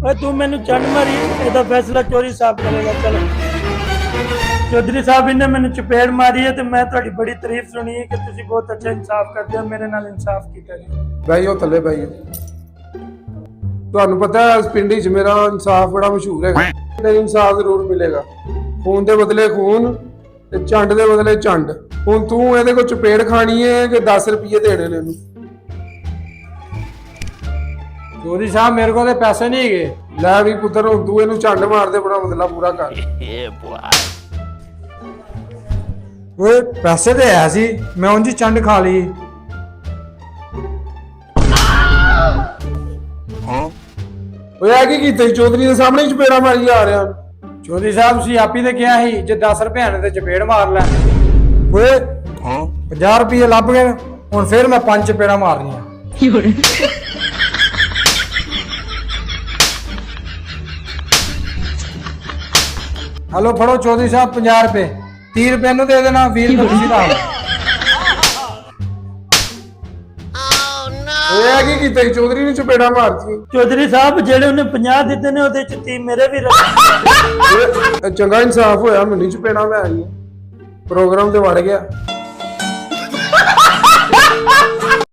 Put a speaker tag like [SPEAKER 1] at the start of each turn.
[SPEAKER 1] ओए तू मैनू चंड मारी, ਇਹਦਾ फैसला चौधरी साहब करेगा। चलो चौधरी साहब इन्हें मैंने चपेड़ मारी है तो मैं थोड़ी बड़ी तारीफ सुनी है कि तुसी बहुत अच्छा इंसाफ करते हो, मेरे नाल इंसाफ कीता जी।
[SPEAKER 2] ਬੈਠੋ ਥੱਲੇ ਬੈਠੋ। ਤੁਹਾਨੂੰ ਪਤਾ ਹੈ ਇਸ ਪਿੰਡ 'ਚ ਮੇਰਾ ਇਨਸਾਫ ਬੜਾ ਮਸ਼ਹੂਰ ਹੈਗਾ। ਨਹੀਂ ਇਨਸਾਫ ਜ਼ਰੂਰ ਮਿਲੇਗਾ। ਖੂਨ ਦੇ ਬਦਲੇ ਖੂਨ ਤੇ ਚੰਡ ਦੇ ਬਦਲੇ ਚੰਡ। ਹੁਣ ਤੂੰ ਇਹਦੇ ਕੋਲ ਚਪੇੜ ਖਾਣੀ ਹੈ ਕਿ 10 ਰੁਪਏ ਦੇਣੇ ਨੇ ਇਹਨੂੰ?
[SPEAKER 3] चौधरी साहब मेरे को तो पैसे नहीं है।
[SPEAKER 2] ਲੈ ਵੀ ਪੁੱਤਰ ਹੁਣ ਤੂੰ ਇਹਨੂੰ ਚੰਡ ਮਾਰ ਦੇ, ਬੜਾ ਬਦਲਾ ਪੂਰਾ ਕਰ।
[SPEAKER 3] ओए पैसे तो है सी, मैं उनकी चंड खा ली।
[SPEAKER 2] ਓਏ ਆ ਕੀ ਕੀਤਾ ਜੀ? ਚੌਧਰੀ ਦੇ ਸਾਹਮਣੇ ਚਪੇੜਾ ਮਾਰੀ ਜਾ ਰਿਹਾ।
[SPEAKER 3] चौधरी साहब तुसीं आप ही तो कहा ਸੀ जे 10 रुपए ने तो चपेड़ मार लै। ओए 50 रुपये लभ गए, हुण फिर मैं 5 चपेड़ा मारनियां। हेलो फड़ो चौधरी साहब 50 रुपए, 30 रुपए नु दे देना, 20 रुपए तुसीं ला।
[SPEAKER 2] ਓਏ ਆ ਕੀ ਕੀਤਾ ਜੀ? ਚੌਧਰੀ ਨੇ ਚਪੇੜਾ ਮਾਰਤੀ।
[SPEAKER 1] चौधरी साहब जेड़े उन्हें 50 दिते ने ओदे च 30 मेरे भी रख।
[SPEAKER 2] ਚੰਗਾ ਇਨਸਾਫ ਹੋਇਆ, ਮੈਨੂੰ ਚਪੇੜਾ ਮੈਂ ਆਈ ਪ੍ਰੋਗਰਾਮ ਤੇ ਵੜ ਗਿਆ।